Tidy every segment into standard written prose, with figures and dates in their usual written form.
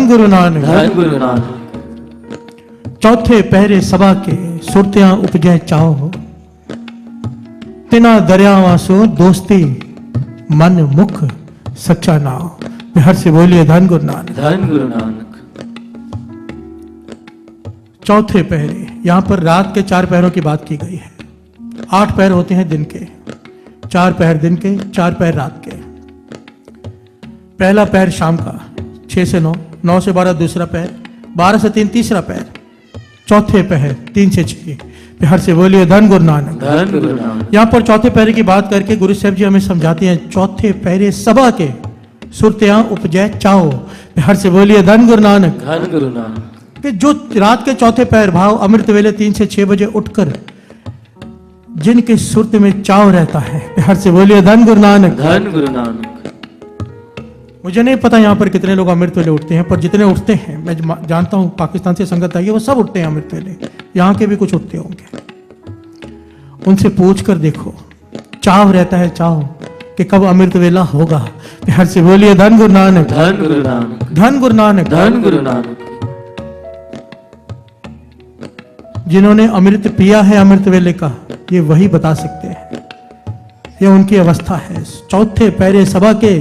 धन गुरु नानक, धन गुरु नानक। चौथे पहरे सभा के सुरतियां उपजै चाहो, तिना दरियावां सो दोस्ती मन मुख सच्चा नाव। बिहार से बोलिए धन गुरु नानक, धन गुरु नानक। चौथे पहरे, यहां पर रात के 4 पहरों की बात की गई है। 8 पहर होते हैं दिन के, 4 पहर दिन के, 4 पहर रात के। पहला पहर शाम का 6 से 9, 9 से 12 दूसरा पहर, 12 से 3 तीसरा पहर, चौथे पहर 3 से 6। बिहार से बोलिए धन गुरु नानक, धन गुरु नानक। यहां पर चौथे पहरे की बात करके गुरु साहब जी हमें समझाते हैं, चौथे पहरे सभा के सुरतियां उपजै चाहो। बिहार से बोलिए धन गुरु नानक, धन गुरु नानक। कि जो रात के चौथे पहर भाव अमृत वेले 3 से 6 बजे उठकर जिनके सुरत में चाव रहता है, बिहार से बोलिए धन गुरु नानक, धन गुरु नानक। मुझे नहीं पता यहाँ पर कितने लोग अमृत वेले उठते हैं, पर जितने उठते हैं, मैं जानता हूँ पाकिस्तान से संगत आई है, वो सब उठते हैं अमृत वेले। यहाँ के भी कुछ उठते होंगे, उनसे पूछ कर देखो, चाव रहता है, चाव कि कब अमृत वेला होगा। बिहार से बोलिए धन गुरु नानक, धन गुरु नानक। धन गुरु नानक, धन गुरु नानक। जिन्होंने अमृत पिया है अमृत वेले का, ये वही बता सकते हैं, ये उनकी अवस्था है। चौथे पहरे सभा के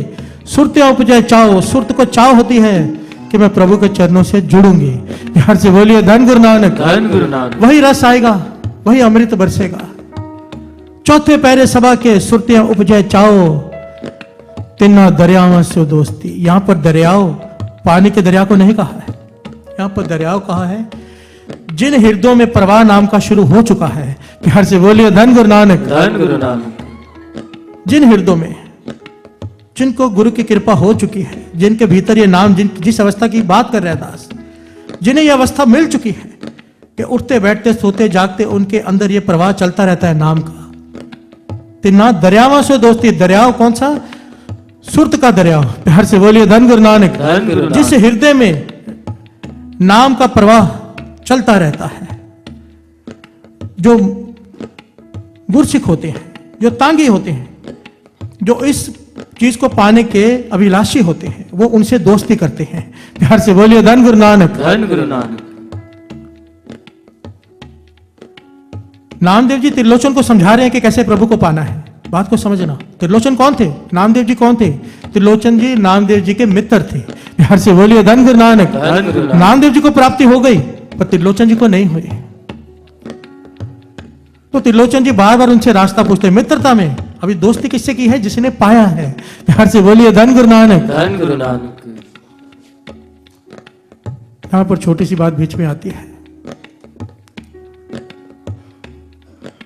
सुरतियां उपजै चाव, सुरत को चाव होती है कि मैं प्रभु के चरणों से जुड़ूंगी। बिहार से बोलिए धन गुरु नानक, धन गुरु नानक। वही रस आएगा, वही अमृत बरसेगा। चौथे पहरे सभा के सुरतियां उपजै चाव, तिन्ना दरियावां से दोस्ती। यहां पर दरियाओ पानी के दरिया को नहीं कहा है, यहां पर दरियाओ कहा है जिन हृदयों में प्रवाह नाम का शुरू हो चुका है। बिहार से बोलिए धन गुरु नानक, धन गुरु नानक। जिन हृदयों में, जिनको गुरु की कृपा हो चुकी है, जिनके भीतर ये नाम, जिस अवस्था की बात कर रहे हैं दास, जिन्हें यह अवस्था मिल चुकी है कि उठते बैठते सोते जागते उनके अंदर ये प्रवाह चलता रहता है नाम का। तिन्ना दरियावां से दोस्ती, दरियाव कौन सा? सुरत का दरियाव। बिहार से बोलिए धन गुरु नानक, धन गुरु नानक। जिस हृदय में नाम का प्रवाह चलता रहता है, जो गुरसिख होते हैं, जो तांगी होते हैं, जो इस चीज को पाने के अभिलाषी होते हैं, वो उनसे दोस्ती करते हैं। बिहार से बोलिए धन गुरु नानक, धन गुरु नानक। नामदेव जी त्रिलोचन को समझा रहे हैं कि कैसे प्रभु को पाना है। बात को समझना, त्रिलोचन कौन थे? नामदेव जी कौन थे? त्रिलोचन जी नामदेव जी के मित्र थे। बिहार से बोलिए धन गुरु नानक, धन गुरु नानक। नामदेव जी को प्राप्ति हो गई पर त्रिलोचन जी को नहीं हुई। तो त्रिलोचन जी बार बार उनसे रास्ता पूछते, मित्रता में अभी दोस्ती किससे की है? जिसने पाया है। बिहार से बोलिए धन गुरु नानक, धन गुरु नानक। यहां पर छोटी सी बात बीच में आती है।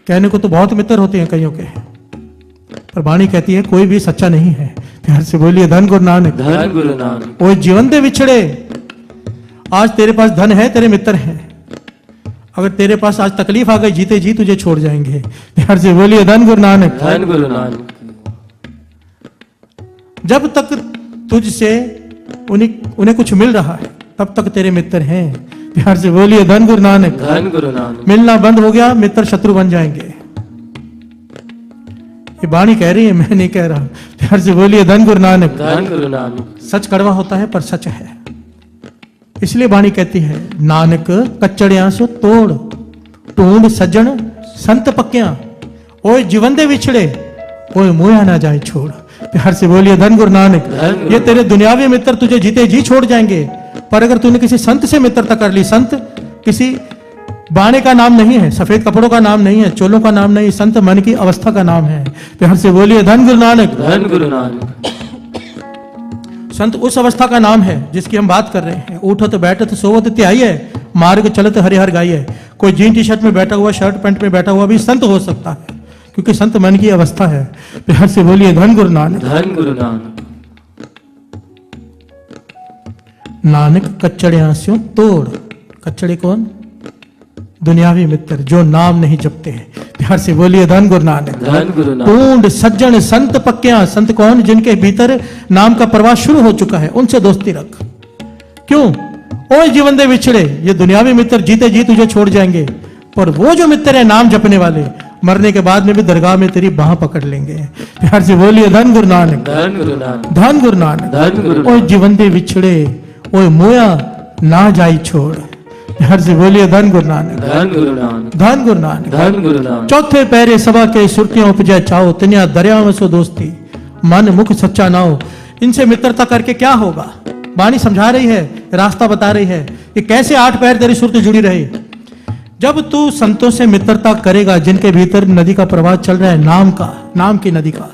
कहने को तो बहुत मित्र होते हैं कईयों के, पर वाणी कहती है कोई भी सच्चा नहीं है। बिहार से बोलिए धन गुरु नानक, धन गुरु नानक। वो जीवन दे विछड़े। आज तेरे पास धन है, तेरे मित्र हैं, अगर तेरे पास आज तकलीफ आ गई, जीते जी तुझे छोड़ जाएंगे। बिहार से बोलिए धन गुरु नानक, धन गुरु नानक। जब तक तुझसे उन्हें कुछ मिल रहा है तब तक तेरे मित्र हैं। बिहार से बोलिए धन गुरु नानक, धन गुरु नानक। मिलना बंद हो गया, मित्र शत्रु बन जाएंगे। ये वाणी कह रही है, मैं नहीं कह रहा। बिहार से बोलिए धन गुरु नानक, धन गुरु नानक। सच कड़वा होता है पर सच है, इसलिए वाणी कहती है, नानक कच्चड़ियां सो तोड़, ढूंढ सज्जन संत पक्कियां, ओए जीवन दे विछड़े, ओए मोया ना जाए छोड़। बिहार से बोलिए धन गुरु नानक, ये तेरे दुनियावी मित्र तुझे जीते जी छोड़ जाएंगे, पर अगर तूने किसी संत से मित्रता कर ली, संत किसी बाणे का नाम नहीं है, सफेद कपड़ों का नाम नहीं है, चोलों का नाम नहीं, संत मन की अवस्था का नाम है। बिहार से बोलिए धन गुरु नानक, धन गुरु नानक। संत उस अवस्था का नाम है जिसकी हम बात कर रहे हैं। उठत बैठत सोवत त्याई है, मार्ग चलत हरिहर गाई है। कोई जीन टी शर्ट में बैठा हुआ, शर्ट पैंट में बैठा हुआ भी संत हो सकता है, क्योंकि संत मन की अवस्था है। बिहार से बोलिए धन गुरु नानक, धन गुरु नानक। नानक कच्चड़ियां स्यों तोड़। कच्चड़े कौन? दुनियावी मित्र जो नाम नहीं जपते हैं। बिहार से बोलिए धन गुरु नानक, धन गुरु नानक। ढूंढ सज्जन संत पक्कियां। संत कौन? जिनके भीतर नाम का प्रवाह शुरू हो चुका है, उनसे दोस्ती रख। क्यों? ओ जीवन दे विछड़े, ये दुनियावी मित्र जीते जी तुझे छोड़ जाएंगे, पर वो जो मित्र है नाम जपने वाले, मरने के बाद में भी दरगाह में तेरी बाह पकड़ लेंगे। बिहार से बोलिए धन गुरु नानक, धन गुरु नानक। धन गुरु नानक। धन गुरु ओ जीवन दे विछड़े, ओए मोया ना जाई छोड़। हर से बोलिए धन गुरु नानक, धन गुरु नानक, धन गुरु नानक। धन गुरु नानक। चौथे पैरे सभा के सुरतियां उपजय चाहो, तनिया दरिया में सो दोस्ती, मन मुख सच्चा ना हो। इनसे मित्रता करके क्या होगा? वाणी समझा रही है, रास्ता बता रही है कि कैसे 8 पैर तेरी सुरत जुड़ी रहे। जब तू संतों से मित्रता करेगा जिनके भीतर नदी का प्रवाह चल रहा है, नाम का, नाम की नदी का,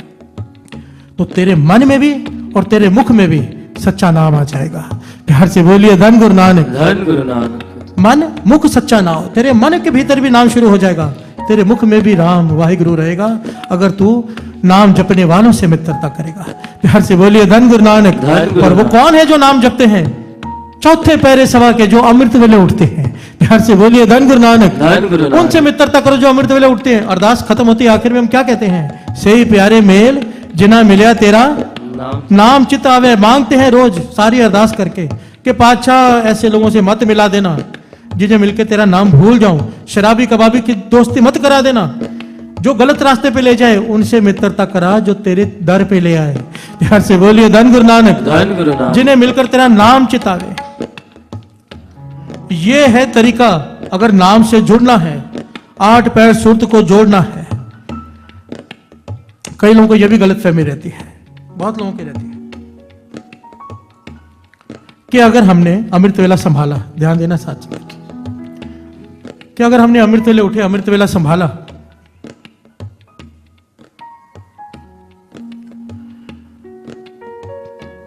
तो तेरे मन में भी और तेरे मुख में भी सच्चा नाम आ जाएगा। प्यार से बोलिए धन गुरु नानक, धन गुरु नानक। मन मुख सच्चा ना हो, तेरे मन के भीतर भी नाम शुरू हो जाएगा, तेरे मुख में भी राम वाहिगुरु रहेगा, अगर तू नाम जपने वालों से मित्रता करेगा। प्यार से बोलिए धन गुरु नानक। धन गुरु और वो कौन है जो नाम जपते हैं? चौथे पैरे सभा के जो अमृत वेले उठते हैं। प्यार से बोलिए धन गुरु नानक। धन गुरु नानक। उनसे मित्रता करो जो अमृत वेले उठते हैं। अरदास खत्म होती है, आखिर में हम क्या कहते हैं? से प्यारे मेल जिना मिलिया तेरा नाम। नाम चित आवे। मांगते हैं रोज सारी अरदास करके कि पातशाह ऐसे लोगों से मत मिला देना जिन्हें मिलके तेरा नाम भूल जाऊं, शराबी कबाबी की दोस्ती मत करा देना, जो गलत रास्ते पे ले जाए उनसे मित्रता करा जो तेरे दर पे ले आए। प्यार से बोलिए धन गुरु नानक। धन गुरु नानक। जिन्हें मिलकर तेरा नाम चितावे। ये है तरीका अगर नाम से जुड़ना है, 8 पैर सुरत को जोड़ना है। कई लोगों को यह भी गलतफहमी रहती है, बहुत लोगों की रहती है कि अगर हमने अमृत वेला संभाला, ध्यान देना साथ में, कि अगर हमने अमृत वेले उठे, अमृत वेला संभाला,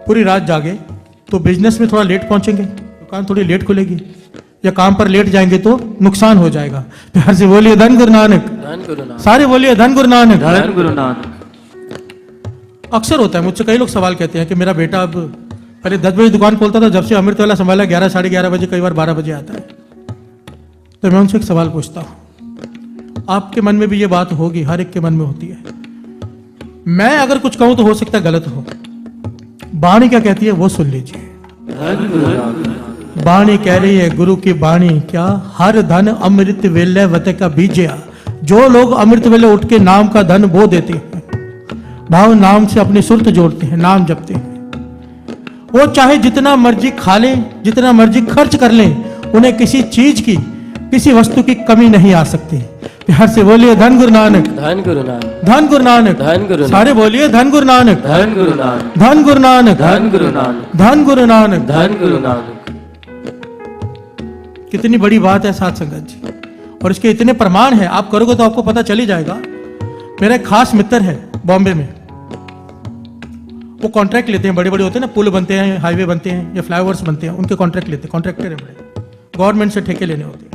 पूरी रात जागे तो बिजनेस में थोड़ा लेट पहुंचेंगे, दुकान थोड़ी लेट खुलेगी, या काम पर लेट जाएंगे तो नुकसान हो जाएगा। प्यार से बोलिए धन गुरु नानक। धन गुरु नानक। सारे बोलिए धन गुरु नानक। धन गुरु नानक। अक्सर होता है, मुझसे कई लोग सवाल कहते हैं कि मेरा बेटा अब पहले 10 बजे दुकान खोलता था, जब से अमृत वेला संभाला 11 साढ़े 11 बजे, कई बार 12 बजे आता है। तो मैं उनसे एक सवाल पूछता हूं, आपके मन में भी ये बात होगी, हर एक के मन में होती है। मैं अगर कुछ कहूं तो हो सकता है गलत हो, वाणी क्या कहती है वो सुन लीजिए। धन गुरु नानक। वाणी कह रही है, गुरु की वाणी, क्या हर धन अमृत वेले वते का बीजया। जो लोग अमृत वेले उठ के नाम का धन बो देते हैं, भाव नाम से अपनी सुरत जोड़ते हैं, नाम जपते हैं, वो चाहे जितना मर्जी खा ले, जितना मर्जी खर्च कर ले, उन्हें किसी चीज की, किसी वस्तु की कमी नहीं आ सकती। प्यार से बोलिए धन गुरु नानक। धन गुरु नानक। धन गुरु नानक। धन गुरु नानक। सारे बोलिए धन गुरु नानक। धन गुरु नानक। धन गुरु नानक। धन गुरु नानक। धन गुरु नानक। धन गुरु नानक। कितनी बड़ी बात है साथ संगत जी, और इसके इतने प्रमाण है, आप करोगे तो आपको पता चल ही जाएगा। मेरा एक खास मित्र है बॉम्बे में, वो कॉन्ट्रैक्ट लेते हैं, बड़े बड़े होते हैं ना, पुल बनते हैं, हाईवे बनते हैं या फ्लाईओवर्स बनते हैं, उनके कॉन्ट्रैक्ट लेते हैं, कॉन्ट्रैक्टर है बड़े, गवर्नमेंट से ठेके लेने होते हैं।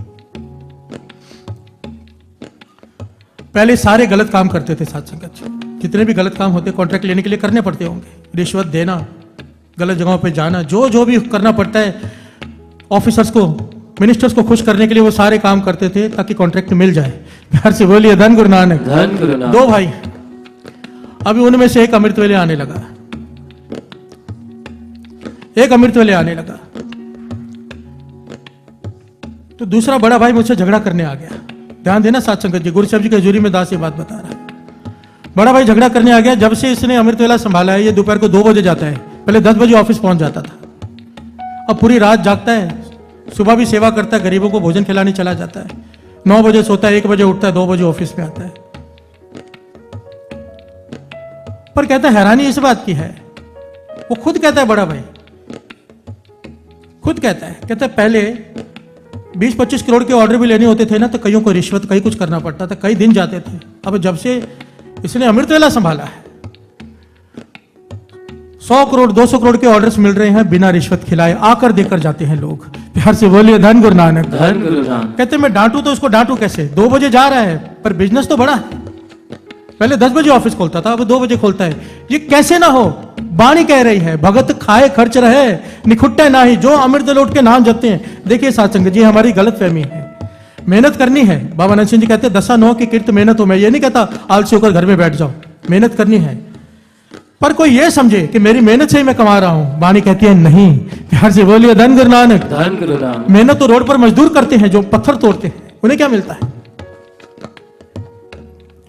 पहले सारे गलत काम करते थे साथ संगत जी, जितने भी गलत काम होते कॉन्ट्रैक्ट लेने के लिए करने पड़ते होंगे, रिश्वत देना, गलत जगहों पे जाना, जो जो भी करना पड़ता है ऑफिसर्स को, मिनिस्टर्स को खुश करने के लिए, वो सारे काम करते थे ताकि कॉन्ट्रैक्ट मिल जाए। प्यार से बोलिए धन गुरु नानक। धन गुरु नानक। 2 भाई, अभी उनमें से एक अमृत वेले आने लगा, एक अमृत वेले आने लगा, तो दूसरा बड़ा भाई मुझसे झगड़ा करने आ गया। ध्यान देना साथ संगत जी, गुरु साहब जी के हजूरी में दास ये बात बता रहा है। बड़ा भाई झगड़ा करने आ गया, जब से इसने अमृत वेला संभाला है, ये दोपहर को 2 बजे जाता है, पहले 10 बजे ऑफिस पहुंच जाता था, अब पूरी रात जागता है, सुबह भी सेवा करता है, गरीबों को भोजन खिलाने चला जाता है, 9 बजे सोता है, 1 बजे उठता है, 2 बजे ऑफिस में आता है। पर कहता है हैरानी इस बात की है, वो खुद कहता है, बड़ा भाई खुद कहता है पहले 20-25 करोड़ के ऑर्डर भी लेने होते थे ना, तो कईयों को रिश्वत, कई कुछ करना पड़ता था, कई दिन जाते थे। अब जब से इसने अमृत वेला संभाला है, 100 करोड़ 200 करोड़ के ऑर्डर्स मिल रहे हैं बिना रिश्वत खिलाए, आकर देकर जाते हैं लोग। प्यार से बोलिए धन गुरु नानक। धन गुरु नानक। कहते मैं डांटू तो उसको डांटू कैसे, 2 बजे जा रहा है, पर बिजनेस तो बड़ा है, पहले 10 बजे ऑफिस खोलता था, अब 2 बजे खोलता है, ये कैसे ना हो। वाणी कह रही है, भगत खाए खर्च रहे, निखुट्टे ना ही, जो अमृत लौट के नाम जपते हैं। देखिए साथ संगत जी, हमारी गलत फहमी है, मेहनत करनी है। बाबा नंद सिंह जी कहते हैं 10 की कीर्त मेहनत हो। मैं ये नहीं कहता आलसी होकर घर में बैठ जाओ, मेहनत करनी है, पर कोई ये समझे कि मेरी मेहनत से ही मैं कमा रहा हूं। वाणी कहती है नहीं। प्यार से बोलिए धन गुरु नानक। धन गुरु नानक। मेहनत तो रोड पर मजदूर करते हैं, जो पत्थर तोड़ते हैं, उन्हें क्या मिलता है।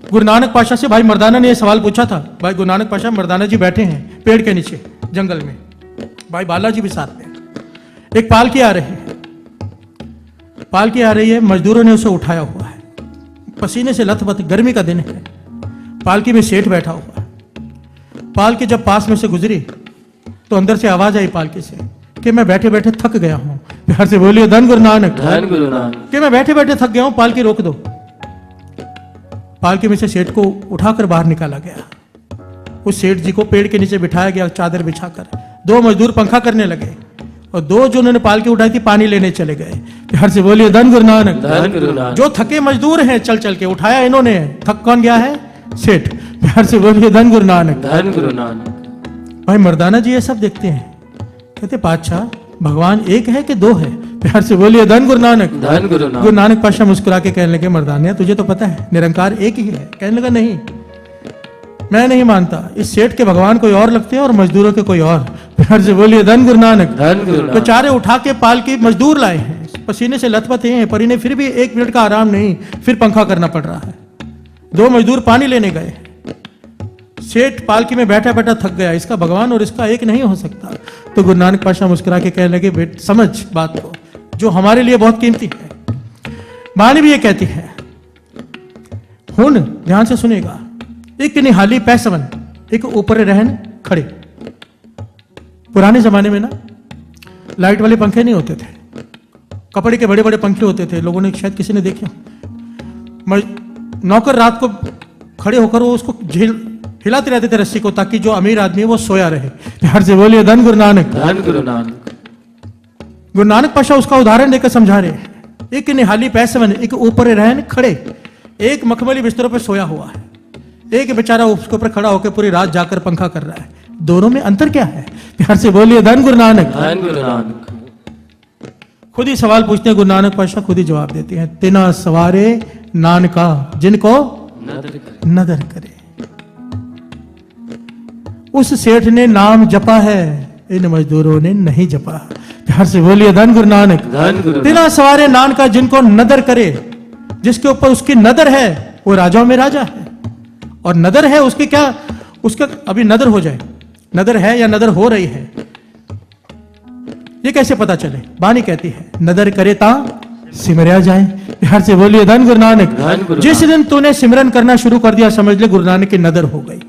गुरु नानक पाशा से भाई मर्दाना ने यह सवाल पूछा था। भाई गुरु नानक पाशा, मर्दाना जी बैठे हैं पेड़ के नीचे जंगल में, भाई बालाजी भी साथ में। एक पालकी आ रही है, पालकी आ रही है, मजदूरों ने उसे उठाया हुआ है, पसीने से लथपथ, गर्मी का दिन है, पालकी में सेठ बैठा हुआ है। पालकी जब पास में से गुजरी तो अंदर से आवाज आई पालकी से कि मैं बैठे बैठे थक गया हूं। प्यार से बोलिए धन गुरु नानक, धन गुरु नानक। कि मैं बैठे बैठे थक गया हूं, पालकी रोक दो। पालकी में से सेठ को उठाकर बाहर निकाला गया। उस सेठ जी को पेड़ के नीचे बिठाया गया, चादर बिछाकर। दो मजदूर पंखा करने लगे और दो जो उन्होंने पालकी उठाई थी पानी लेने चले गए। प्यार से बोलिए धन गुरु नानक, धन गुरु नानक। जो थके मजदूर हैं चल चल के उठाया इन्होंने, थक कौन गया है? सेठ। प्यार से बोलिए धन गुरु नानक, धन गुरु नानक। भाई मर्दाना जी ये सब देखते हैं, कहते पातशाह भगवान एक है कि दो है? प्यार से बोलिए धन गुरु नानक, धन गुरु नानक। गुरु नानक पातशाह मुस्कुरा के कहने लगे मर्दानिया तुझे तो पता है निरंकार एक ही है। कहने लगा नहीं, मैं नहीं मानता, इस सेठ के भगवान कोई और लगते हैं और मजदूरों के कोई और। प्यार से बोलिए धन गुरु नानक, धन गुरु नानक। बेचारे उठा के पालकी मजदूर लाए हैं, पसीने से लथपथ हैं, पर इन्हें फिर भी 1 मिनट का आराम नहीं, फिर पंखा करना पड़ रहा है। दो मजदूर पानी लेने गए, सेठ पालकी में बैठा बैठा थक गया, इसका भगवान और इसका एक नहीं हो सकता। तो गुरु नानक पातशाह मुस्कुरा के कहने लगे बेट समझ बात को, जो हमारे लिए बहुत कीमती है। वाणी भी ये कहती है, हुन ध्यान से सुनेगा, एक निहाली पैसवन एक ऊपर रहन खड़े। पुराने जमाने में ना लाइट वाले पंखे नहीं होते थे, कपड़े के बड़े बड़े पंखे होते थे, लोगों ने शायद किसी ने देखे। नौकर रात को खड़े होकर वो उसको हिलाते रहते थे रस्सी को, ताकि जो अमीर आदमी है वो सोया रहे। प्यार से बोलिए धन गुरु नानक, धन गुरु नानक। गुरु नानक पातशाह उसका उदाहरण देकर समझा रहे हैं। एक निहाली पैसवन एक ऊपर रहन खड़े, एक मखमली बिस्तरों पर सोया हुआ है, एक बेचारा उसके ऊपर खड़ा होकर पूरी रात जाकर पंखा कर रहा है। दोनों में अंतर क्या है? प्यार से बोलिए धन गुरु नानक, धन गुरु नानक। खुद ही सवाल पूछते हैं गुरु नानक पातशाह, खुद ही जवाब देते हैं। तिना सवारे नानका जिनको नदर करे। उस सेठ ने नाम जपा है, इन मजदूरों ने नहीं जपा। प्यार से बोलिए धन गुरु नानक, धन गुरु। तिना सवारे नानका जिनको नदर करे, जिसके ऊपर उसकी नदर है वो राजाओं में राजा है। और नदर है उसकी क्या, उसका अभी नदर हो जाए, नदर है या नदर हो रही है ये कैसे पता चले? वाणी कहती है नदर करे ता सिमरिया जाए। प्यार से बोलिए धन गुरु नानक, धन गुरु जिस दिन तूने सिमरन करना शुरू कर दिया समझ ले गुरु नानक की नदर हो गई।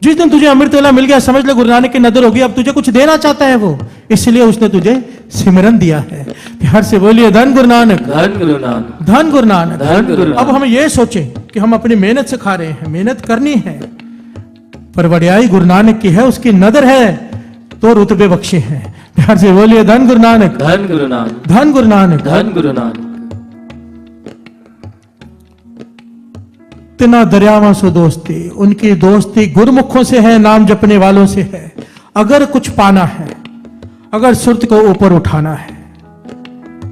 जिस दिन तुझे अमृत वेला मिल गया समझ ले गुरु नानक की नदर होगी। अब तुझे कुछ देना चाहता है वो, इसलिए उसने तुझे सिमरन दिया है। प्यार से बोलिए धन गुरु नानक, धन गुरु नानक। धन गुरु नानक। धन गुरु नानक। अब हम ये सोचें कि हम अपनी मेहनत से खा रहे हैं, मेहनत करनी है, पर वड्याई गुरु नानक की है, उसकी नदर है तो रुतबे बख्शे हैं। प्यार से बोलिए धन गुरु नानक, धन गुरु नानक। धन गुरु नानक। धन गुरु नानक। तिना दरियावां सो दोस्ती, उनकी दोस्ती गुरमुखों से है, नाम जपने वालों से है। अगर कुछ पाना है, अगर सुरत को ऊपर उठाना है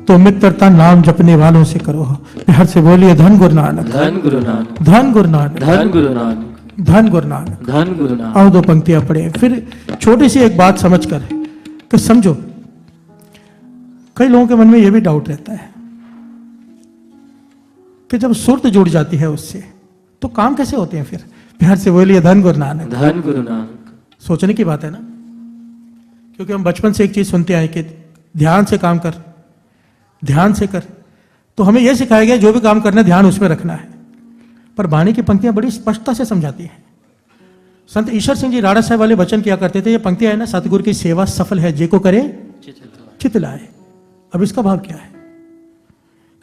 तो मित्रता नाम जपने वालों से करो। प्यार से बोलिए धन गुरु नानक, धन गुरु नानक। धन गुरु नानक, धन गुरु नानक। धन गुरु नानक। धन गुरु नानक। आओ दो पंक्तियां पढ़े, फिर छोटी सी एक बात समझ कर कि समझो। कई लोगों के मन में यह भी डाउट रहता है कि जब सुरत जुड़ जाती है उससे तो काम कैसे होते हैं फिर? प्यार से बोलिए धन गुरु नानक, धन गुरु नानक। सोचने की बात है ना, क्योंकि हम बचपन से एक चीज सुनते आए कि ध्यान से काम कर, ध्यान से कर, तो हमें यह सिखाया गया जो भी काम करना है ध्यान उसमें रखना है। पर वाणी की पंक्तियां बड़ी स्पष्टता से समझाती हैं। संत ईश्वर सिंह जी राणा साहब वाले वचन किया करते थे, ये पंक्तियां है ना, सतगुरु की सेवा सफल है जे को करे चित लाए। अब इसका भाव क्या है?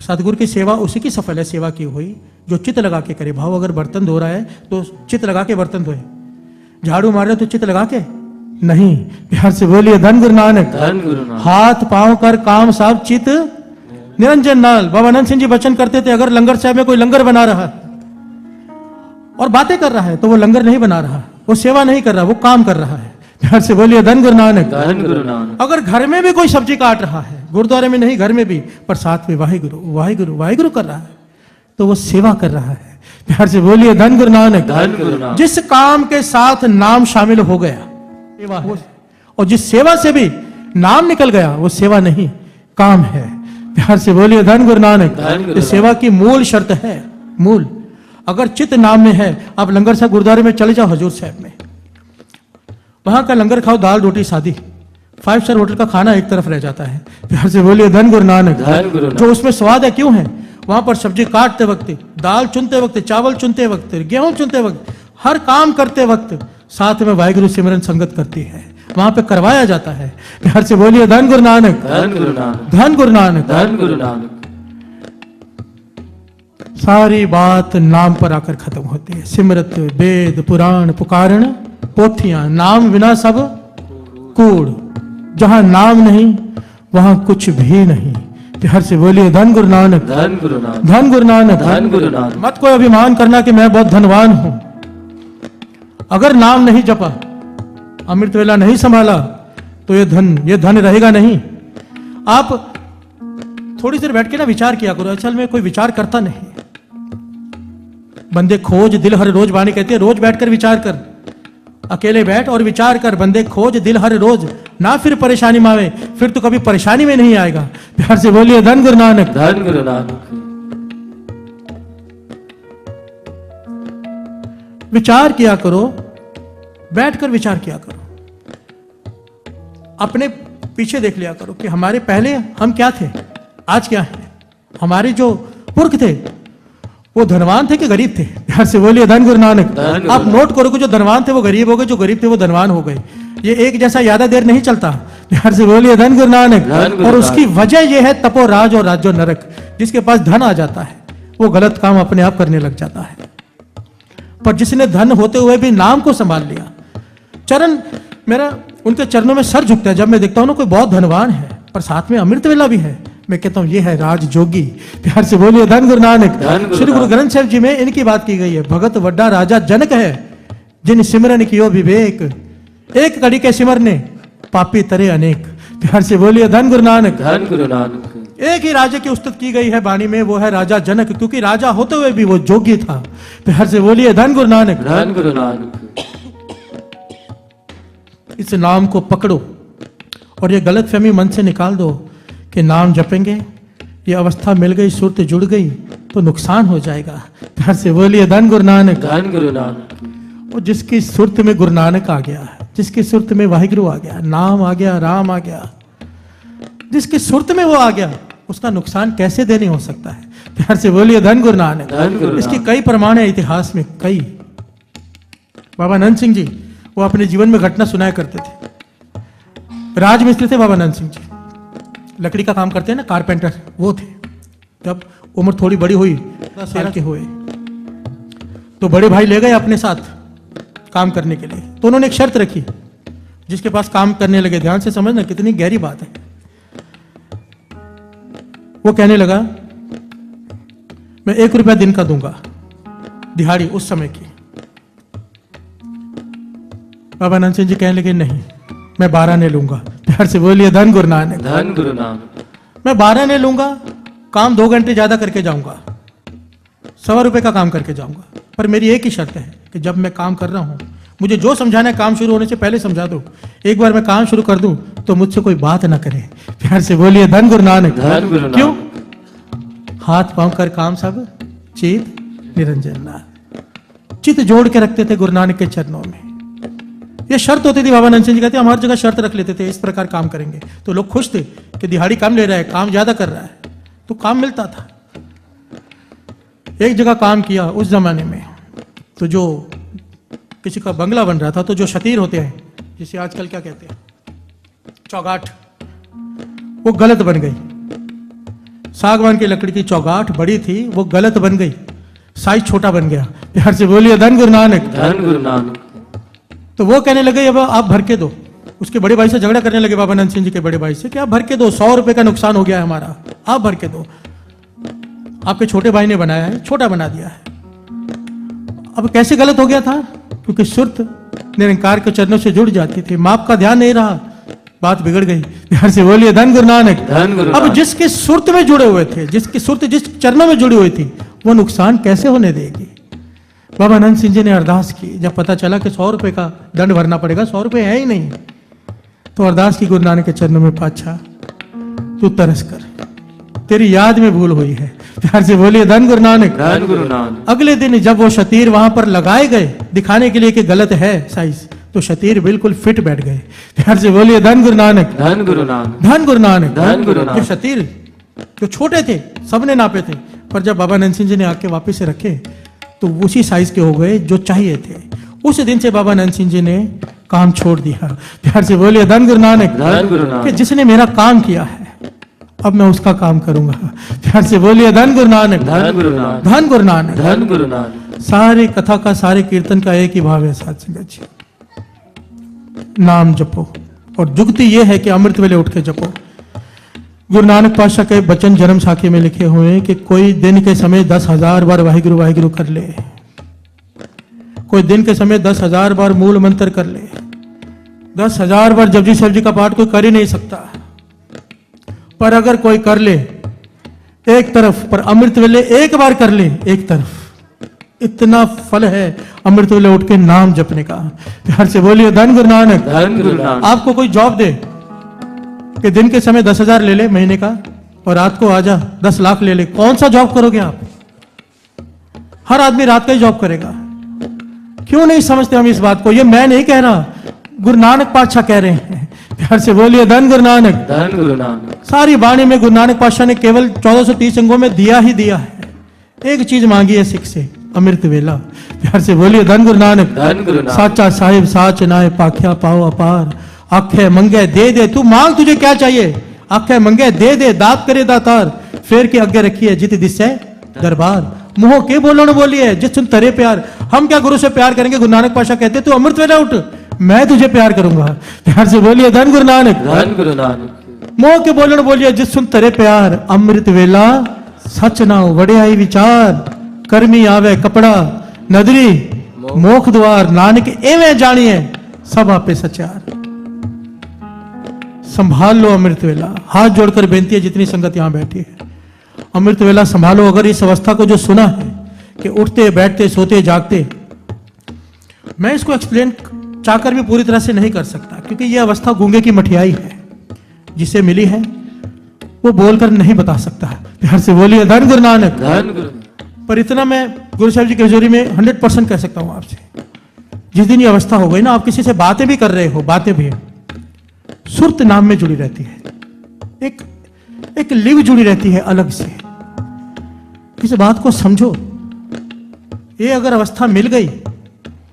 सतगुरु की सेवा उसी की सफल है, सेवा की हुई जो चित लगा के करे। भाव अगर बर्तन धो रहा है तो चित लगा के बर्तन धोए, झाड़ू मार रहे तो चित लगा के नहीं। प्यार से बोलिए धन गुरु नानक, धन गुरु नानक। हाथ पांव कर काम साहब चित निरंजन नाल। बाबा आनंद सिंह जी वचन करते थे, अगर लंगर साहब में कोई लंगर बना रहा है और बातें कर रहा है तो वो लंगर नहीं बना रहा, वो सेवा नहीं कर रहा, वो काम कर रहा है। प्यार से बोलिए धन गुरु नानक, धन गुरु नानक। अगर घर में भी कोई सब्जी काट रहा है, गुरुद्वारे में नहीं घर में भी, पर साथ में वाहिगुरु वाहिगुरु वाहिगुरु कर रहा है तो वो सेवा कर रहा है। प्यार से बोलिए धन गुरु नानक, धन गुरु नानक। जिस काम के साथ नाम शामिल हो गया सेवा है, और जिस सेवा से भी नाम निकल गया वो सेवा नहीं काम है। प्यार से बोलिए धन गुरु नानक, धन गुरु ये सेवा की मूल शर्त है। मूल अगर चित नाम में है, आप लंगर साहब गुरुद्वारे में चले जाओ, हजूर साहब में, वहां का लंगर खाओ, दाल रोटी सादी, 5 स्टार होटल का खाना एक तरफ रह जाता है। प्यार से बोलिए धन गुरु नानक। धन गुरु नानक। जो उसमें स्वाद है क्यों है? वहां पर सब्जी काटते वक्त, दाल चुनते वक्त, चावल चुनते वक्त, गेहूं चुनते वक्त, हर काम करते वक्त साथ में वाहिगुरु सिमरन संगत करती है, वहां पे करवाया जाता है। प्यार से बोलिए धन गुरु नानक। धन गुरु नानक। धन गुरु नानक। धन गुरु नानक। सारी बात नाम पर आकर खत्म होती है। सिमरत वेद पुराण पुकारण पोथियां, नाम बिना सब कूड़। जहां नाम नहीं वहां कुछ भी नहीं। प्यार से बोलिए धन गुरु नानक। धन गुरु नानक। धन गुरु नानक। धन गुरु नानक। मत कोई अभिमान करना कि मैं बहुत धनवान हूं। अगर नाम नहीं जपा, अमृत वेला नहीं संभाला, तो ये धन रहेगा नहीं। आप थोड़ी देर बैठ के ना विचार किया करो। असल में कोई विचार करता नहीं। बंदे खोज दिल हर रोज, वाणी कहती है रोज बैठकर विचार कर। अकेले बैठ और विचार कर, बंदे खोज दिल हर रोज, ना फिर परेशानी में आवे, फिर तो कभी परेशानी में नहीं आएगा। प्यार से बोलिए धन गुरु नानक। धन गुरु नानक। विचार किया करो, बैठकर विचार किया करो। अपने पीछे देख लिया करो कि हमारे पहले हम क्या थे, आज क्या है। हमारे जो पुरख थे वो धनवान थे कि गरीब थे? प्यार से बोलिए धन गुरु नानक। आप नोट करो कि जो धनवान थे वो गरीब हो गए, जो गरीब थे वो धनवान हो गए। ये एक जैसा ज्यादा देर नहीं चलता। प्यार से बोलिए धन गुरु नानक। और उसकी वजह यह है तपो राज और राजो नरक। जिसके पास धन आ जाता है वो गलत काम अपने आप करने लग जाता है। पर जिसने धन होते हुए भी नाम को संभाल लिया, चरण मेरा उनके चरणों में सर झुकता है जब मैं देखता हूं ना कोई बहुत धनवान है पर साथ में अमृत वेला भी है। मैं कहता हूं ये है राज जोगी। प्यार से बोलिए धन गुरु नानक। श्री गुरु ग्रंथ साहिब जी में इनकी बात की गई है। भगत वड्डा राजा जनक है, जिन सिमरन कियो विवेक, एक कड़ी के सिमरने पापी तरे अनेक। प्यार से बोलिए धन गुरु नानक। धन गुरु नानक। एक ही राजा की उस्तुत की गई है वाणी में, वो है राजा जनक, क्योंकि राजा होते हुए भी वो जोगी था। प्यार से बोलिए धन गुरु नानक। धन गुरु नानक। इस नाम को पकड़ो और ये गलतफहमी मन से निकाल दो कि नाम जपेंगे, ये अवस्था मिल गई, सुरत जुड़ गई तो नुकसान हो जाएगा। प्यार से बोलिए धन गुरु नानक। धन गुरु नानक। और जिसकी सुरत में गुरु नानक आ गया, जिसकी सुरत में वाहिगुरु आ गया, नाम आ गया, राम आ गया, जिसकी सुरत में वो आ गया, उसका नुकसान कैसे दे नहीं हो सकता है। प्यार से बोलिए धन गुरु नानक। इसकी कई प्रमाण है इतिहास में, कई। बाबा नंद सिंह जी वो अपने जीवन में घटना सुनाया करते थे। राजमिस्त्री थे बाबा नंद सिंह जी, लकड़ी का काम करते हैं ना, कारपेंटर वो थे। जब उम्र थोड़ी बड़ी हुई, 10 साल के हुए, तो बड़े भाई ले गए अपने साथ काम करने के लिए। तो उन्होंने एक शर्त रखी, जिसके पास काम करने लगे, ध्यान से समझना कितनी गहरी बात है। वो कहने लगा मैं 1 रुपया दिन का दूंगा, दिहाड़ी उस समय की। बाबा नंद सिंह जी कहने लगे नहीं, मैं 12 ने लूंगा। प्यार से बोलिए धन गुरु नानक। धन गुरु नानक। मैं 12 ने लूंगा, काम 2 घंटे ज्यादा करके जाऊंगा, 100 रुपए का काम करके जाऊंगा। पर मेरी एक ही शर्त है कि जब मैं काम कर रहा हूं, मुझे जो समझाना है काम शुरू होने से पहले समझा दो। एक बार मैं काम शुरू कर दूं तो मुझसे कोई बात ना करे। प्यार से बोलिए धन गुरु नानक। धन गुरु नानक। क्यों? हाथ पांव कर काम सब चित निरंजन नाथ। चित जोड़ के रखते थे गुरु नानक के चरणों में। ये शर्त होती थी। बाबा नंद सिंह जी कहते हम हर जगह शर्त रख लेते थे, इस प्रकार काम करेंगे। तो लोग खुश थे कि दिहाड़ी कम ले रहा है, काम ज्यादा कर रहा है, तो काम मिलता था। एक जगह काम किया उस जमाने में, तो जो किसी का बंगला बन रहा था, तो जो शतीर होते हैं, जिसे आजकल क्या कहते हैं, चौगाठ, वो गलत बन गई। सागवान की लकड़ी की चौगाठ बड़ी थी, वो गलत बन गई, साइज छोटा बन गया। प्यार से बोलिए धन गुरु नानक। धन गुरु नानक। तो वो कहने लगे अब आप भर के दो। उसके बड़े भाई से झगड़ा करने लगे बाबा नंद सिंह जी के बड़े भाई से कि आप भर के दो, 100 रुपए का नुकसान हो गया है हमारा, आप भर के दो। आपके छोटे भाई ने बनाया है, छोटा बना दिया है। अब कैसे गलत हो गया था? क्योंकि सुरत निरंकार के चरणों से जुड़ जाती थी, माप का ध्यान नहीं रहा, बात बिगड़ गई। प्यार से बोलिए धन गुरु नानक। धन गुरु अब नानक। जिसके सुरत में जुड़े हुए थे, जिसकी सुरत जिस चरणों में जुड़ी हुई थी, वो नुकसान कैसे होने देगी? बाबा नंद सिंह जी ने अरदास की। जब पता चला कि 100 रुपए का दंड भरना पड़ेगा, 100 रुपए है ही नहीं, तो अरदास की गुरु नानक के चरणों में, पातशाह तू तरस कर, तेरी याद में भूल हुई है। प्यार से बोलिए धन गुरु नानक। धन गुरु नानक। अगले दिन जब वो शतीर वहां पर लगाए गए दिखाने के लिए कि गलत है साइज, तो शतीर बिल्कुल फिट बैठ गए। ध्यान से बोलिए धन गुरु नानक, धन गुरु नानक, धन गुरु नानक, धन गुरु नानक। ये शतीर जो छोटे थे सबने नापे थे, पर जब बाबा नंद सिंह जी ने आके वापिस से रखे तो उसी साइज के हो गए जो चाहिए थे। उस दिन से बाबा नंद सिंह जी ने काम छोड़ दिया। ध्यान से बोलिए धन गुरु नानक, धन गुरु कि नानक, जिसने मेरा काम किया है अब मैं उसका काम करूंगा। ध्यान से बोलिए धन गुरु नानक, धन गुरु नानक, धन गुरु नानक। धन गुरु नानक। सारे कथा का, सारे कीर्तन का एक ही भाव है साथ संगत जी, नाम जपो। और जुगती ये है कि अमृत वेले उठ के जपो। गुरु नानक पातशाह के वचन जन्म साखी में लिखे हुए हैं कि कोई दिन के समय 10,000 बार वाहिगुरु वाहिगुरु कर ले, कोई दिन के समय 10,000 बार मूल मंत्र कर ले। 10,000 बार जपजी साहब जी का पाठ कोई कर ही नहीं सकता, पर अगर कोई कर ले एक तरफ, पर अमृत वेले एक बार कर ले एक तरफ, इतना फल है अमृत वेले उठ के नाम जपने का। प्यार से बोलिए धन गुरु नानक, धन गुरु नानक। आपको कोई जॉब दे कि दिन के समय 10,000 ले ले महीने का और रात को आजा 10 लाख ले ले, कौन सा जॉब करोगे आप? हर आदमी रात का ही जॉब करेगा। क्यों नहीं समझते हम इस बात को? ये मैं नहीं कह रहा, गुरु नानक पातशाह कह रहे हैं। प्यार से बोलिए धन गुरु नानक, धन गुरु नानक। सारी वाणी में गुरु नानक पातशाह ने केवल 1430 अंगों में दिया ही दिया है। एक चीज मांगी है सिख से, अमृत वेला। प्यार से बोलिए धन गुरु नानक, धन गुरु नानक। साचा साहिब साच नाय पाख्या पाओ अपार, आखे मंगे दे दे, तू मांग तुझे क्या चाहिए, आखे मंगे दे दे, दात करे दातार, फेर के आगे रखी है जित दिसे दरबार। मुंह के बोलो बोलिए जिस सुन तरे प्यार। हम क्या गुरु से प्यार करेंगे? गुरु नानक पातशाह कहते तू अमृत वेला उठ, मैं तुझे प्यार करूंगा। प्यार से बोलिए धन गुरु नानक, धन गुरु नानक। मोह के बोलन बोलिए जिस सुन तरे प्यार, अमृत वेला सच ना वड़े आई विचार, कर्मी आवे कपड़ा नदरी मोख द्वार, नानक एवं जानिए सब आपे सचार। संभाल लो अमृत वेला। हाथ जोड़कर बेनती है जितनी संगत यहां बैठी है, अमृत वेला संभालो। अगर इस अवस्था को जो सुना है कि उठते बैठते सोते जागते, मैं इसको एक्सप्लेन चाहकर भी पूरी तरह से नहीं कर सकता, क्योंकि यह अवस्था गूंगे की मठियाई है, जिसे मिली है वो बोलकर नहीं बता सकता। प्यार से बोलिए धन गुरु नानक, धन गुरु। पर इतना मैं गुरु साहब जी की हजूरी में 100% कह सकता हूं आपसे, जिस दिन ये अवस्था हो गई ना, आप किसी से बातें भी कर रहे हो, बातें भी सुरत नाम में जुड़ी रहती है, एक लिव जुड़ी रहती है अलग से। इस बात को समझो, ये अगर अवस्था मिल गई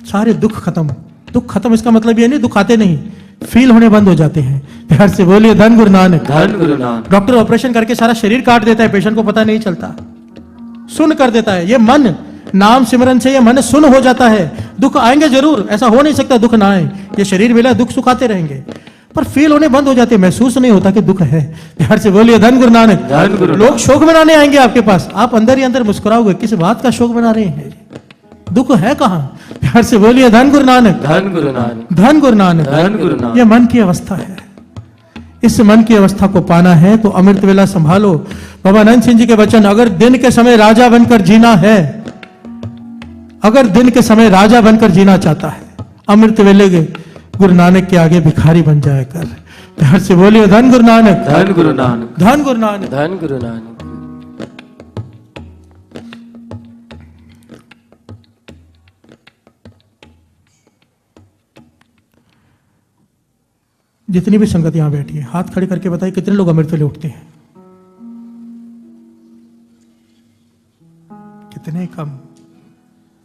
सारे दुख खत्म। दुख खत्म इसका मतलब ये नहीं दुख आते नहीं, फील होने बंद हो जाते हैं। प्यार से बोलिए धन गुरु नानक, धन गुरु नानक। डॉक्टर ऑपरेशन करके सारा शरीर काट देता है, पेशेंट को पता नहीं चलता, सुन कर देता है। ये मन नाम सिमरन से ये मन सुन हो जाता है। दुख आएंगे जरूर, ऐसा हो नहीं सकता दुख ना आए, ये शरीर मिला दुख सुख आते रहेंगे, पर फील होने बंद हो जाते, महसूस नहीं होता कि दुख है। प्यार से बोलिए धन गुरु नानक, धन गुरु। लोग शोक मनाने आएंगे आपके पास, आप अंदर ही अंदर मुस्कुराओगे, किस बात का शोक मना रहे हैं, दुख है कहां? प्यार से बोलिए धन गुरु नानक, धन गुरु नानक, धन गुरु नानक, धन गुरु नानक। यह मन की अवस्था है। इस मन की अवस्था को पाना है तो अमृत वेला संभालो। बाबा नंद सिंह जी के वचन, अगर दिन के समय राजा बनकर जीना है, अगर दिन के समय राजा बनकर जीना चाहता है, अमृत वेले के गुरु नानक के आगे भिखारी बन जाए कर। प्यार से बोलिए धन गुरु नानक, धन गुरु नानक, धन गुरु नानक। धन गुरु नानक। जितनी भी संगत यहां बैठी है, हाथ खड़े करके बताइए कितने लोग अमृत वेले उठते हैं? कितने कम,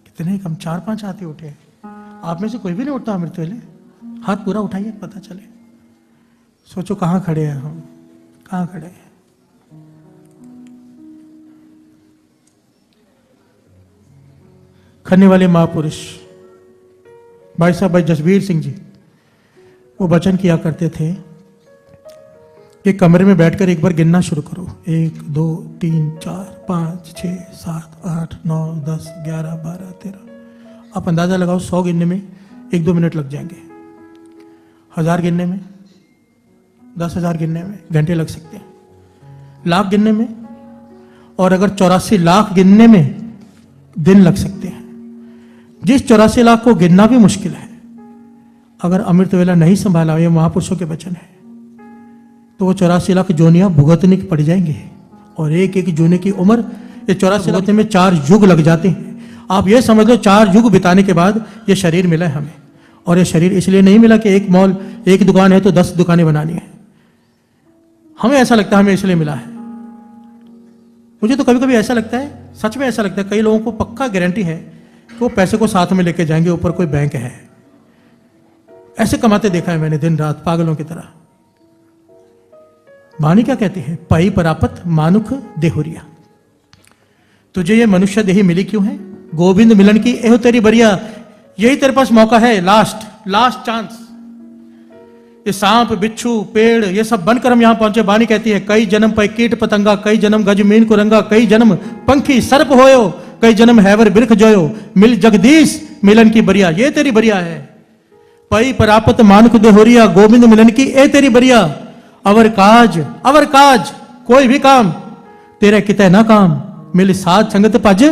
कितने कम, 4-5 आते उठे। आप में से कोई भी नहीं उठता अमृत वेले? हाथ पूरा उठाइए, पता चले। सोचो कहां खड़े हैं हम, कहां खड़े हैं? खन्ने वाले महापुरुष भाई साहब भाई जसबीर सिंह जी, वो वचन किया करते थे कि कमरे में बैठकर एक बार गिनना शुरू करो, 1 2 3 4 5 6 7 8 9 10 11 12 13। आप अंदाजा लगाओ 100 गिनने में 1-2 मिनट लग जाएंगे, 1000 गिनने में, 10,000 गिनने में घंटे लग सकते हैं, लाख गिनने में, और अगर 84 लाख गिनने में दिन लग सकते हैं। जिस 84 लाख को गिनना भी मुश्किल है, अगर अमृत वेला नहीं संभाला, ये महापुरुषों के वचन है, तो वो 84 लाख जोनियां भुगतने की पड़ जाएंगे। और एक एक जोने की उम्र, ये 84 लाख में 4 युग लग जाते हैं। आप ये समझ लो 4 युग बिताने के बाद ये शरीर मिला है हमें, और ये शरीर इसलिए नहीं मिला कि एक मॉल, एक दुकान है तो 10 दुकानें बनानी है। हमें ऐसा लगता है हमें इसलिए मिला है। मुझे तो कभी कभी ऐसा लगता है, सच में ऐसा लगता है, कई लोगों को पक्का गारंटी है कि वो पैसे को साथ में लेके जाएंगे, ऊपर कोई बैंक है। ऐसे कमाते देखा है मैंने दिन रात पागलों की तरह। वाणी क्या कहती है? पाई परापत मानुख देहुरिया। तुझे ये मनुष्य देही मिली क्यों है? गोविंद मिलन की एहो तेरी बरिया। यही तेरे पास मौका है, लास्ट चांस। ये सांप बिच्छू पेड़ ये सब बनकर हम यहां पहुंचे। वाणी कहती है कई जन्म पे कीट पतंगा, कई जन्म गज मीन को रंगा, कई जन्म पंखी सर्प होयो, कई जन्म हैवर बिरख जोयो, मिल जगदीश मिलन की बरिया। ये तेरी बरिया है। पई परापत मानुख देहोरिया, गोविंद मिलन की ए तेरी बरिया। अवर काज कोई भी काम तेरे किते ना काम, मिल साथ संगत पज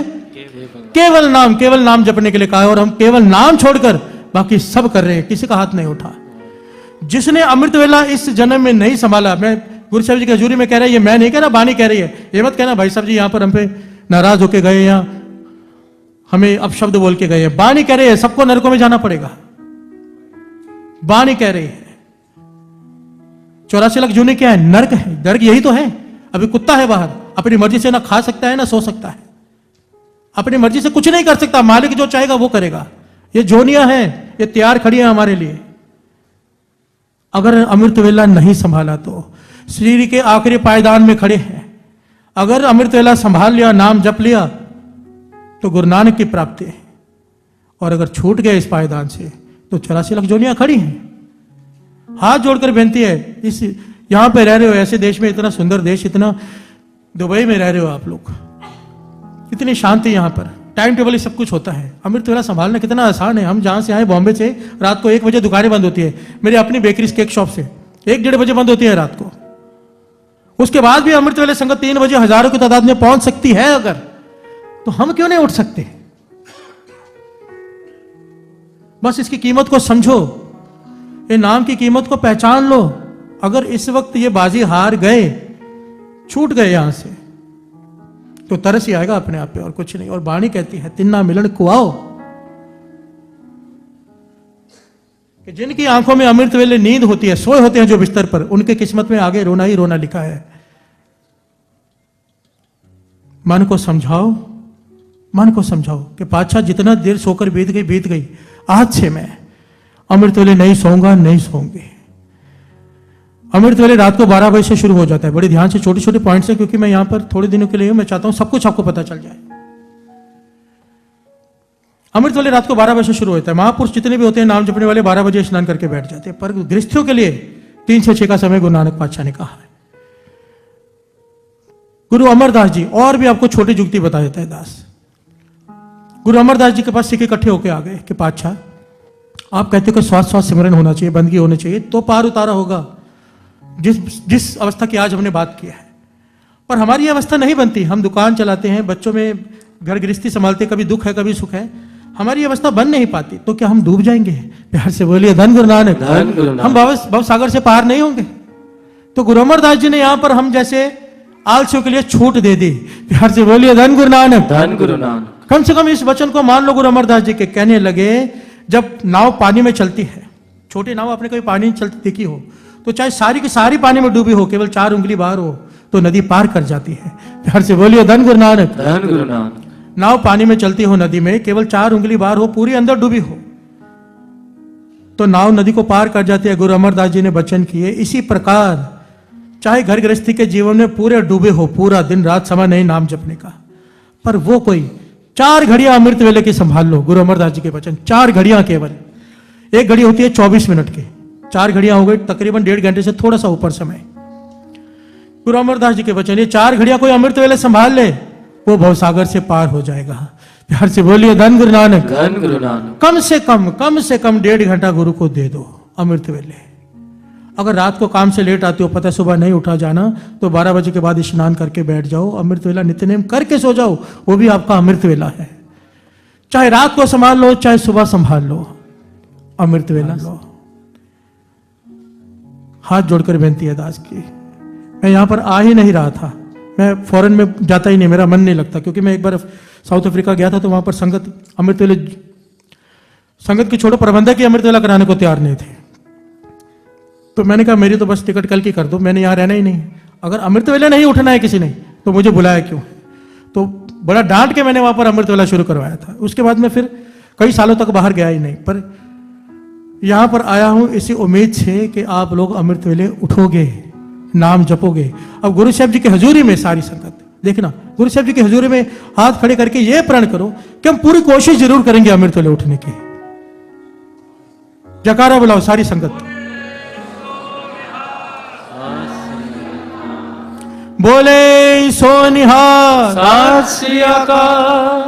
केवल नाम जपने के लिए कहा है। और हम केवल नाम छोड़कर बाकी सब कर रहे हैं, किसी का हाथ नहीं उठा। जिसने अमृत वेला इस जन्म में नहीं संभाला, मैं गुरु साहब जी की हजूरी में कह रहा है, ये मैं नहीं कह रहा, वाणी कह रही है। ये मत कहना भाई साहब जी यहां पर हम पे नाराज होके गए या हमें अपशब्द बोल के गए। वाणी कह रही है सबको नरकों में जाना पड़ेगा। वाणी कह रही है 84 लाख जूने क्या है? नरक है। नरक यही तो है। अभी कुत्ता है बाहर, अपनी मर्जी से ना खा सकता है ना सो सकता है, अपनी मर्जी से कुछ नहीं कर सकता। मालिक जो चाहेगा वो करेगा। ये जोनियां हैं, ये तैयार खड़ी हैं हमारे लिए। अगर अमृत वेला नहीं संभाला तो शरीर के आखिरी पायदान में खड़े हैं। अगर अमृत वेला संभाल लिया, नाम जप लिया तो गुरु नानक की प्राप्ति है। और अगर छूट गए इस पायदान से तो 84 लाख जोनियां खड़ी हैं। हाथ जोड़कर बेनती है, इस यहां पे रह रहे हो, ऐसे देश में, इतना सुंदर देश, इतना दुबई में रह रहे हो आप लोग, इतनी शांति यहां पर, टाइम टेबल सब कुछ होता है। अमृत वेला संभालना कितना आसान है। हम जहां से आए बॉम्बे से, रात को 1 बजे दुकानें बंद होती है। मेरी अपनी बेकरी केक शॉप से 1-1:30 बजे बंद होती है रात को। उसके बाद भी अमृत वेले संगत 3 बजे हजारों की तादाद में पहुंच सकती है। अगर तो हम क्यों नहीं उठ सकते? बस इसकी कीमत को समझो, ये नाम की कीमत को पहचान लो। अगर इस वक्त ये बाजी हार गए, छूट गए यहां से, तो तरस ही आएगा अपने आप पे और कुछ नहीं। और वाणी कहती है तिन्ना मिलन कुआओ, कि जिनकी आंखों में अमृत वेले नींद होती है, सोए होते हैं जो बिस्तर पर, उनके किस्मत में आगे रोना ही रोना लिखा है। मन को समझाओ कि पातशाह जितना देर सोकर बीत गई, आज से मैं अमृत वेले नहीं सोऊंगी। अमृत वेले रात को 12 बजे से शुरू हो जाता है। बड़े ध्यान से छोटे छोटे पॉइंट्स हैं, क्योंकि मैं यहां पर थोड़े दिनों के लिए हूं। मैं चाहता हूं सब कुछ आपको पता चल जाए। अमृत वेले रात को 12 बजे से शुरू होता है। महापुरुष जितने भी होते हैं नाम जपने वाले 12 बजे स्नान करके बैठ जाते हैं। पर गृहस्थियों के लिए 3 से 6 का समय गुरु नानक पातशाह ने कहा है। गुरु अमरदास जी, और भी आपको छोटी जुगती बता देता है दास। गुरु अमरदास जी के पास सिख इकट्ठे होकर आ गए कि पातशाह आप कहते हो कि श्वास सिमरन होना चाहिए, बंदगी होनी चाहिए, तो पार उतारा होगा जिस अवस्था की आज हमने बात की है। पर हमारी ये अवस्था नहीं बनती। हम दुकान चलाते हैं, बच्चों में घर गृहस्थी संभालते, कभी दुख है कभी सुख है, हमारी अवस्था बन नहीं पाती। तो क्या हम डूब जाएंगे? प्यार से बोलिए धन गुरु नानक। हम भव सागर से पार नहीं होंगे। तो गुरु अमरदास जी ने यहां पर हम जैसे आलसियों के लिए छूट दे दी। प्यार से बोलिए धन गुरु नानक। धन गुरु नानक। कम से कम इस वचन को मान लो। गुरु अमरदास जी के कहने लगे, जब नाव पानी में चलती है, छोटी नाव आपने कभी पानी में चलती देखी हो, तो चाहे सारी की सारी पानी में डूबी हो, केवल 4 उंगली बाहर हो तो नदी पार कर जाती है। प्यार से बोलिए धन गुरु नानक। धन गुरु नानक। नाव पानी में चलती हो, नदी में केवल 4 उंगली बाहर हो, पूरी अंदर डूबी हो, तो नाव नदी को पार कर जाती है। गुरु अमरदास जी ने वचन किए, इसी प्रकार चाहे घर गृहस्थी के जीवन में पूरे डूबे हो, पूरा दिन रात समय नहीं नाम जपने का, पर वो कोई 4 घड़ियां अमृत वेले की संभाल लो। गुरु अमरदास जी के वचन, 4 घड़ियां केवल। एक घड़ी होती है 24 मिनट की, 4 घड़ियां हो गई तकरीबन 1.5 घंटे से थोड़ा सा ऊपर समय। गुरु अमरदास जी के वचन, ये 4 घड़ियां कोई अमृत वेले संभाल ले, वो भवसागर से पार हो जाएगा। प्यार से बोलिए धन गुरु नानक। धन गुरु नानक। कम से कम 1.5 घंटा गुरु को दे दो अमृत वेले। अगर रात को काम से लेट आते हो, पता सुबह नहीं उठा जाना, तो 12 बजे के बाद स्नान करके बैठ जाओ, अमृत वेला नित्यनेम करके सो जाओ, वो भी आपका अमृत वेला है। चाहे रात को संभाल लो, चाहे सुबह संभाल लो, अमृत वेला लो। हाथ जोड़कर बेनती है दास की। मैं यहां पर आ ही नहीं रहा था, मैं फॉरेन में जाता ही नहीं, मेरा मन नहीं लगता, क्योंकि मैं एक बार साउथ अफ्रीका गया था, तो वहां पर संगत अमृत वेले संगत की छोड़ो, प्रबंधक ही अमृत वेला कराने को तैयार नहीं थे। तो मैंने कहा मेरी तो बस टिकट कल की कर दो, मैंने यहाँ रहना ही नहीं। अगर अमृत वेला नहीं उठना है किसी ने तो मुझे बुलाया क्यों? तो बड़ा डांट के मैंने वहां पर अमृत वेला शुरू करवाया था। उसके बाद मैं फिर कई सालों तक बाहर गया ही नहीं, पर यहां पर आया हूं इसी उम्मीद से कि आप लोग अमृत वेले उठोगे, नाम जपोगे। अब गुरु साहब जी की हजूरी में सारी संगत देखना, गुरु साहब जी की हजूरी में हाथ खड़े करके ये प्रण करो कि हम पूरी कोशिश जरूर करेंगे अमृत वेले उठने की। जकारा बुलाओ सारी संगत, बोले सो निहाल, सत श्री अकाल,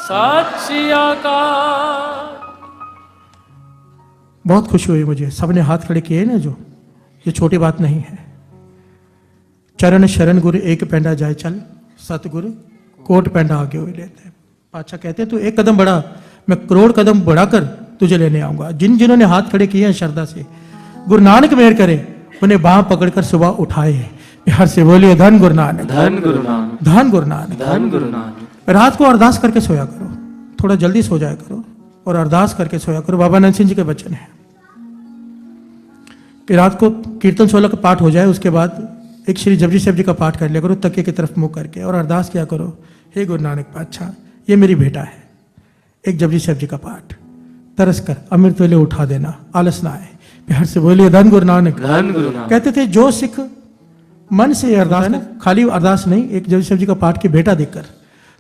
सत श्री अकाल। बहुत खुशी हुई मुझे, सबने हाथ खड़े किए ना, जो ये छोटी बात नहीं है। चरण शरण गुरु एक पैंडा जाए चल, सतगुरु कोट पैंडा आगे हुए लेते हैं। पातशाह कहते हैं तू एक कदम बढ़ा, मैं करोड़ कदम बढ़ाकर तुझे लेने आऊंगा। जिन जिन्होंने हाथ खड़े किए हैं श्रद्धा से, गुरु नानक मेहर करे उन्हें बाह पकड़कर सुबह उठाए। बिहार से बोलिए धन गुरु नानक, धन गुरु नानक, धन गुरु नानक। धन गुरु नानक। रात को अरदास करके सोया करो, थोड़ा जल्दी सो जाया करो और अरदास करके सोया करो। बाबा नंद सिंह जी के वचन है कि रात को कीर्तन 16 का पाठ हो जाए, उसके बाद एक श्री जपजी साहब जी का पाठ कर लिया करो तकिए की तरफ मुंह करके, और अरदास किया करो, हे गुरु नानक पातशाह ये मेरी बेटा है, एक जपजी साहब जी का पाठ तरस कर अमृत वेले उठा देना, आलस ना आए। बिहार से बोलिए धन गुरु नानक, धन गुरु नानक। कहते थे जो सिख मन से अरदास ना, खाली अरदास नहीं, एक जपजी साहब जी का पाठ की बेटा देखकर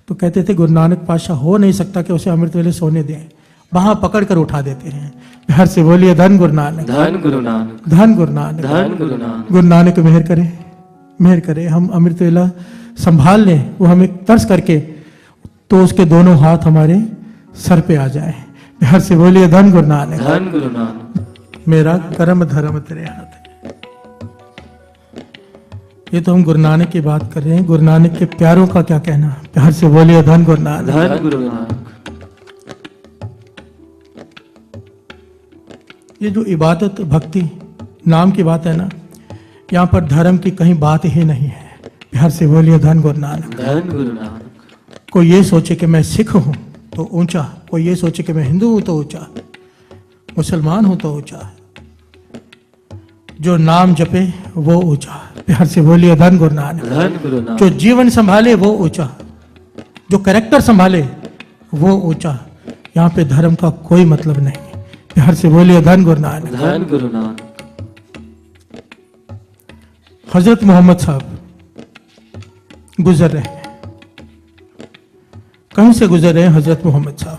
तो कहते थे गुरु नानक पातशाह हो नहीं सकता कि उसे अमृत वेले सोने दें, वहां पकड़ कर उठा देते हैं। बिहार से बोलिए धन गुरु नानक, धन गुरु नानक, धन गुरु नानक, धन गुरु नानक। गुरु नानक मेहर करे, मेहर करे, हम अमृत वेला संभाल लें, वो हमें तरस करके तो उसके दोनों हाथ हमारे सर पे आ जाए। बिहार से बोलिए धन गुरु नानक, धन गुरु नानक। मेरा कर्म धर्म तेरे हाथ है। ये तो हम गुरु नानक की बात कर रहे हैं, गुरु नानक के प्यारों का क्या कहना। बिहार से बोलिए धन गुरु नानक, धन गुरु नानक। ये जो इबादत भक्ति नाम की बात है ना, यहाँ पर धर्म की कहीं बात ही नहीं है। बिहार से बोलिए धन गुरु नानक। धन गुरु नानक। कोई ये सोचे कि मैं सिख हूं तो ऊंचा, कोई ये सोचे कि मैं हिंदू हूं तो ऊंचा, मुसलमान हूं तो ऊंचा, जो नाम जपे वो ऊंचा। बिहार से बोलिए धन गुरु नानक। धन गुरु नानक। जो जीवन संभाले वो ऊंचा, जो कैरेक्टर संभाले वो ऊंचा। यहाँ पे धर्म का कोई मतलब नहीं। बिहार से बोलिए धन गुरु नानक। धन गुरु नानक। हजरत मोहम्मद साहब गुजर रहे हैं, कहीं से गुजर रहे हैं हजरत मोहम्मद साहब,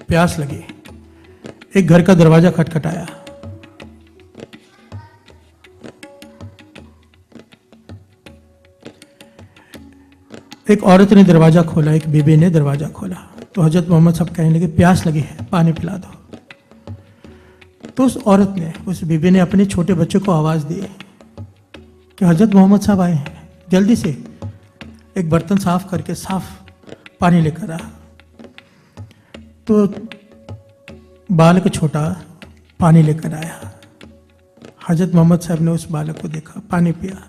प्यास लगी, एक घर का दरवाजा खटखटाया। एक औरत ने दरवाजा खोला, एक बीबी ने दरवाजा खोला, तो हजरत मोहम्मद साहब कहने लगे प्यास लगी है, पानी पिला दो। तो उस औरत ने, उस बीबी ने अपने छोटे बच्चे को आवाज दी कि हजरत मोहम्मद साहब आए हैं, जल्दी से एक बर्तन साफ करके साफ पानी लेकर आ। तो बालक छोटा पानी लेकर आया। हजरत मोहम्मद साहब ने उस बालक को देखा, पानी पिया,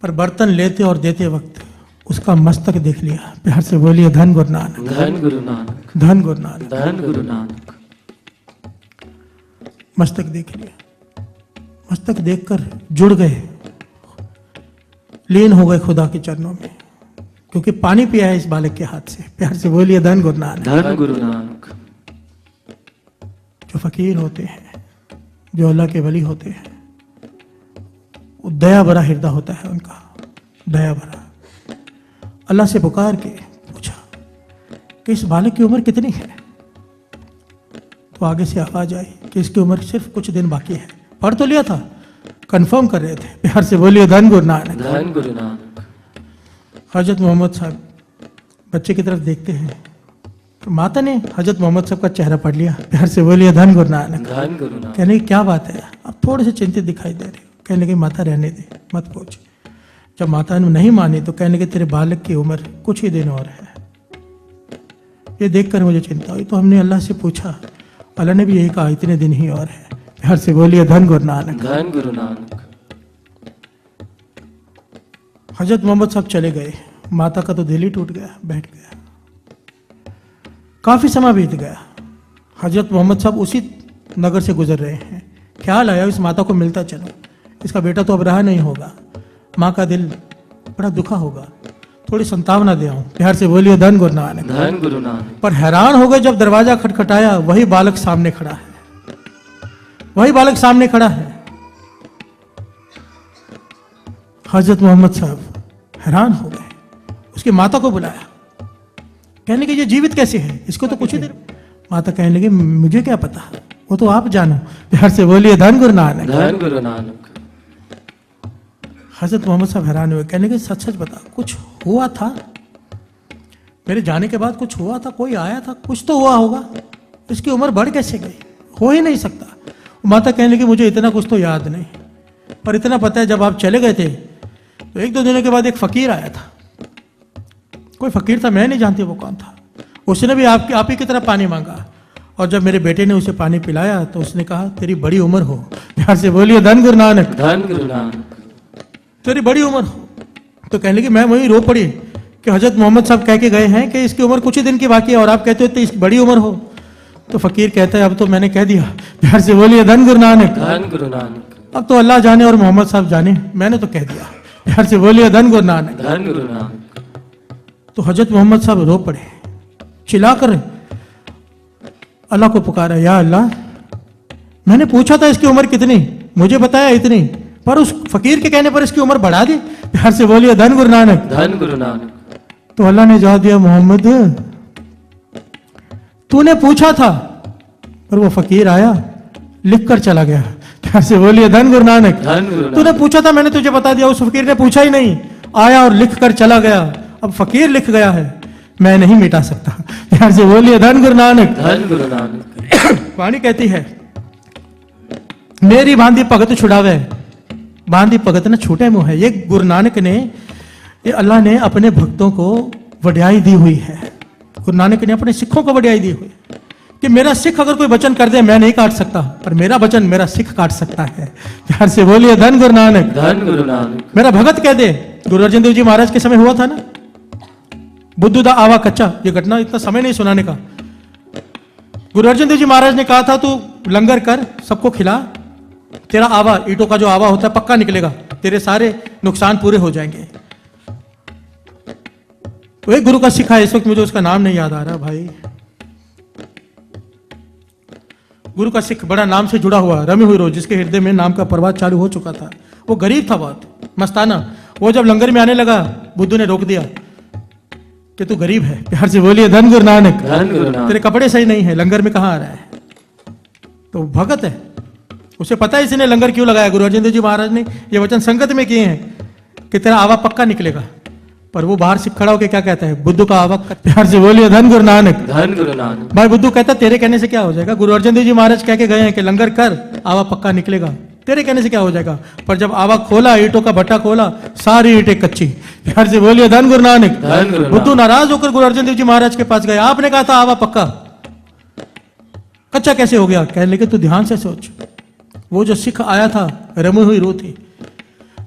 पर बर्तन लेते और देते वक्त उसका मस्तक देख लिया। प्यार से बोलिए धन गुरु नानक। धन गुरु नानक। धन गुरु नानक। धन गुरु नानक। मस्तक देख लिया, मस्तक देखकर जुड़ गए, लीन हो गए खुदा के चरणों में, क्योंकि पानी पिया है इस बालक के हाथ से। प्यार से बोलिए धन गुरु नानक। धन गुरु नानक। जो फकीर होते हैं, जो अल्लाह के वली होते हैं, वो दया भरा हृदय होता है उनका, दया भरा। अल्लाह से पुकार के पूछा कि इस बालक की उम्र कितनी है, तो आगे से आवाज आई कि इसकी उम्र सिर्फ कुछ दिन बाकी है। पढ़ तो लिया था, कंफर्म कर रहे थे। प्यार से बोलिए धन गुरु नानक। धन गुरु नानक। हजरत मोहम्मद साहब बच्चे की तरफ देखते हैं तो माता ने हजरत मोहम्मद साहब का चेहरा पढ़ लिया। प्यार से बोलिए धन गुरु नानक। धन गुरु नानक। कहने की क्या बात है, अब थोड़े से चिंतित दिखाई दे रहे हो। कहने लगे माता रहने दे, मत पूछ। जब माता ने नहीं मानी तो कहने लगे तेरे बालक की उम्र कुछ ही दिन और है। ये देखकर मुझे चिंता हुई, तो हमने अल्लाह से पूछा, अल्लाह ने भी यही कहा इतने दिन ही और है। प्यार से बोलिए धन गुरु नानक। धन गुरु नानक। हजरत मोहम्मद साहब चले गए, माता का तो दिल ही टूट गया, बैठ गया। काफी समय बीत गया, हजरत मोहम्मद साहब उसी नगर से गुजर रहे हैं। ख्याल आया इस माता को मिलता चलो, इसका बेटा तो अब रहा नहीं होगा, माँ का दिल बड़ा दुखा होगा, थोड़ी संतावना दे आऊं। प्यार से बोलिए धन गुरु नानक। धन गुरु नानक। पर हैरान हो गए जब दरवाजा खटखटाया, वही बालक सामने खड़ा है, वही बालक सामने खड़ा है। हजरत मोहम्मद साहब हैरान हो गए, उसकी माता को बुलाया, कहने लगे ये जीवित कैसे है, इसको तो कुछ ही देर। माता कहने लगी मुझे क्या पता, वो तो आप जानो। प्यार से बोलिए धन गुरु नानक। धन गुरु नानक। हजरत मोहम्मद साहब हैरान हुए, कहने लगे सच सच बता, कुछ हुआ था मेरे जाने के बाद, कुछ हुआ था, कोई आया था, कुछ तो हुआ होगा, इसकी उम्र बढ़ कैसे गई, हो ही नहीं सकता। माता कहने लगी मुझे इतना कुछ तो याद नहीं, पर इतना पता है जब आप चले गए थे तो एक दो दिनों के बाद एक फकीर आया था। कोई फकीर था, मैं नहीं जानती वो कौन था। उसने भी आप ही की तरह पानी मांगा, और जब मेरे बेटे ने उसे पानी पिलाया तो उसने कहा तेरी बड़ी उम्र हो। प्यार से बोलिए धन गुरु नानक। धन गुरु नानक। तेरी बड़ी उम्र हो। तो कहने लगी मैं वही रो पड़ी कि हजरत मोहम्मद साहब कह के गए हैं कि इसकी उम्र कुछ ही दिन की बाकी है, और आप कहते हो तो इसकी बड़ी उम्र हो। तो फकीर कहता है अब तो मैंने कह दिया। प्यार से बोलिए धन गुरु नानक। धन गुरु नानक। अब तो अल्लाह जाने और मोहम्मद साहब जाने, मैंने तो कह दिया। प्यार से बोलिए धन गुरु नानक। धन गुरु नानक। तो हजरत मोहम्मद साहब रो पड़े, चिल्लाकर अल्लाह को पुकारा, या अल्लाह मैंने पूछा था इसकी उम्र कितनी, मुझे बताया इतनी, पर उस फकीर के कहने पर इसकी उम्र बढ़ा दी। प्यार से बोलिए धन गुरु नानक। धन गुरु नानक। तो अल्लाह ने जवाब दिया मोहम्मद तूने पूछा था, पर वो फकीर आया लिख कर चला गया। प्यार से बोलिए धन गुरु नानक। धन गुरु नानक। तूने पूछा था, मैंने तुझे बता दिया, उस फकीर ने पूछा ही नहीं, आया और लिख कर चला गया। अब फकीर लिख गया है, मैं नहीं मिटा सकता। प्यार से बोलिए धन गुरु नानक। धन गुरु नानक। वाणी कहती है मेरी बांधी भगत छुड़ावे, बांधी भगत न छूटे मुंह है। ये गुरु नानक ने, ये अल्लाह ने अपने भक्तों को वड्याई दी हुई है। गुरु नानक ने अपने सिखों को वड्याई दी हुई कि मेरा सिख अगर कोई वचन कर दे मैं नहीं काट सकता, पर मेरा वचन मेरा सिख काट सकता है। प्यार से बोलिए धन गुरु नानक। धन गुरु नानक। मेरा भगत कह दे। गुरु अर्जन देव जी महाराज के समय हुआ था ना, बुद्धू दा आवा कच्चा, ये घटना इतना समय नहीं सुनाने का। गुरु अर्जन देव जी महाराज ने कहा था तू लंगर कर, सबको खिला, तेरा आवा, ईंटों का जो आवा होता है पक्का निकलेगा, तेरे सारे नुकसान पूरे हो जाएंगे। तो एक गुरु का सिखा है, इस वक्त मुझे उसका नाम नहीं याद आ रहा भाई, गुरु का सिख बड़ा नाम से जुड़ा हुआ, रमी हुई रोज, जिसके हृदय में नाम का प्रवाह चालू हो चुका था। वो गरीब था बहुत, मस्ताना। वो जब लंगर में आने लगा, बुद्धू ने रोक दिया कि तू गरीब है। प्यार से बोलिए धन गुरु नानक। धन गुरु नानक। तेरे कपड़े सही नहीं है, लंगर में कहां आ रहा है। तो भगत है, उसे पता है इसने लंगर क्यों लगाया। गुरु अर्जन देव जी महाराज ने ये वचन संगत में किए हैं कि तेरा आवा पक्का निकलेगा, पर वो बाहर सिख खड़ा होकर क्या कहता है, बुद्धू का आवा। प्यार से बोलिए धन गुरु नानक। धन गुरु नानक। भाई बुद्धू कहता तेरे कहने से क्या हो जाएगा, गुरु अर्जन देव जी महाराज कह के गए हैं कि लंगर कर, आवा पक्का निकलेगा, तेरे कहने से क्या हो जाएगा। पर जब आवा खोला, ईंटों का भट्टा खोला, सारी ईंटें कच्ची। प्यार से बोलिए धन गुरु नानक। धन गुरु नानक। बुद्धू नाराज होकर गुरु अर्जन देव जी महाराज के पास गए, आपने कहा था आवा पक्का, कच्चा कैसे हो गया। कहने लगे तू ध्यान से सोच, वो जो सिख आया था रमी हुई रूह थी,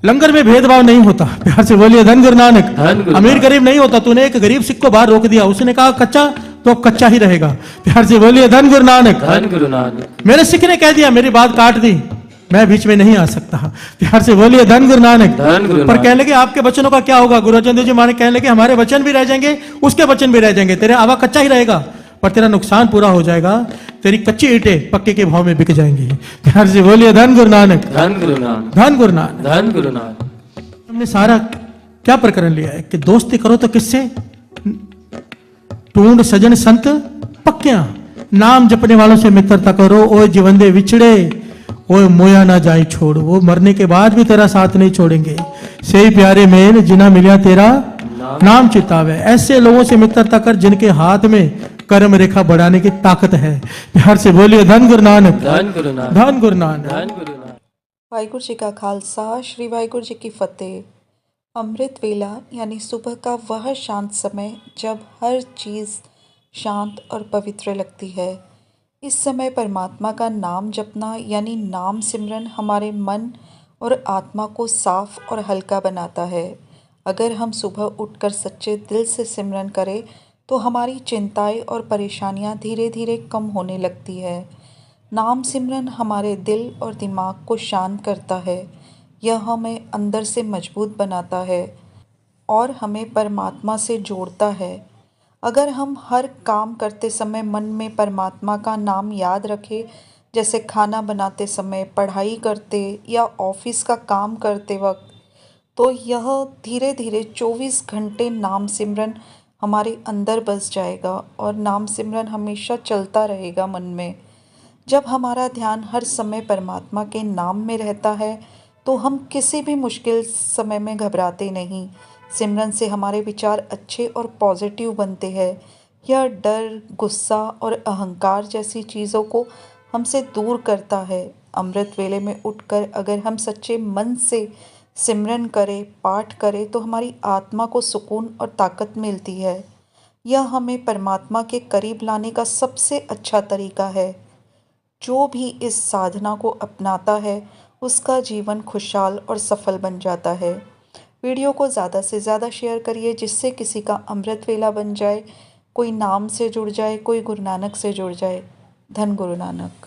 लंगर में भेदभाव नहीं होता। प्यार से बोलिए धन गुरु नानक। अमीर गरीब नहीं होता, तूने एक गरीब सिख को बाहर रोक दिया, उसने कहा कच्चा तो कच्चा ही रहेगा। प्यार से बोलिए धन गुरु नानक। धन गुरु नानक। मेरे सिख ने कह दिया, मेरी बात काट दी, मैं बीच में नहीं आ सकता। प्यार से बोलिए धन गुरु नानक। धन गुरु पर नानक। कहने लगे आपके वचनों का क्या होगा। गुरु अर्जन देव जी महाराज कहने लगे हमारे वचन भी रह जाएंगे, उसके वचन भी रह जाएंगे, तेरे आवा कच्चा ही रहेगा, पर तेरा नुकसान पूरा हो जाएगा, तेरी कच्ची ईंटें पक्के के भाव में बिक जाएंगी। प्यार से बोलिए धन गुरु नानक। धन गुरु नानक। धन गुरु नानक। धन गुरु नानक। हमने सारा क्या प्रकरण लिया है कि दोस्ती करो तो किससे, टूंड सजन संत पक्कियां, नाम जपने वालों से मित्रता करो। ओए जीवंदे विछड़े, ओए मोया ना जाए छोड़, वो मरने के बाद भी तेरा साथ नहीं छोड़ेंगे। सही प्यारे मेल जिना मिलिया तेरा नाम चितावे। ऐसे लोगों से मित्रता कर जिनके हाथ में कर्म रेखा बढ़ाने की ताकत है। प्यार से बोलिए धन गुरु नानक। धन गुरु नानक। धन गुरु नानक। धन गुरु नानक। वाहिगुरु जी का खालसा, श्री वाहिगुरु जी की फतेह। अमृत वेला यानी सुबह का वह शांत समय जब हर चीज़ शांत और पवित्र लगती है। इस समय परमात्मा का नाम जपना यानी नाम सिमरन हमारे मन और आत्मा को साफ और हल्का बनाता है। अगर हम सुबह उठकर सच्चे दिल से सिमरन करें तो हमारी चिंताएं और परेशानियां धीरे धीरे कम होने लगती है। नाम सिमरन हमारे दिल और दिमाग को शांत करता है। यह हमें अंदर से मजबूत बनाता है और हमें परमात्मा से जोड़ता है। अगर हम हर काम करते समय मन में परमात्मा का नाम याद रखें, जैसे खाना बनाते समय, पढ़ाई करते या ऑफिस का काम करते वक्त, तो यह धीरे धीरे 24 घंटे नाम सिमरन हमारे अंदर बस जाएगा और नाम सिमरन हमेशा चलता रहेगा मन में। जब हमारा ध्यान हर समय परमात्मा के नाम में रहता है तो हम किसी भी मुश्किल समय में घबराते नहीं। सिमरन से हमारे विचार अच्छे और पॉजिटिव बनते हैं। यह डर, गुस्सा और अहंकार जैसी चीज़ों को हमसे दूर करता है। अमृत वेले में उठकर अगर हम सच्चे मन से सिमरन करें, पाठ करें तो हमारी आत्मा को सुकून और ताकत मिलती है। यह हमें परमात्मा के करीब लाने का सबसे अच्छा तरीका है। जो भी इस साधना को अपनाता है उसका जीवन खुशहाल और सफल बन जाता है। वीडियो को ज़्यादा से ज़्यादा शेयर करिए जिससे किसी का अमृत वेला बन जाए, कोई नाम से जुड़ जाए, कोई गुरु नानक से जुड़ जाए। धन गुरु नानक।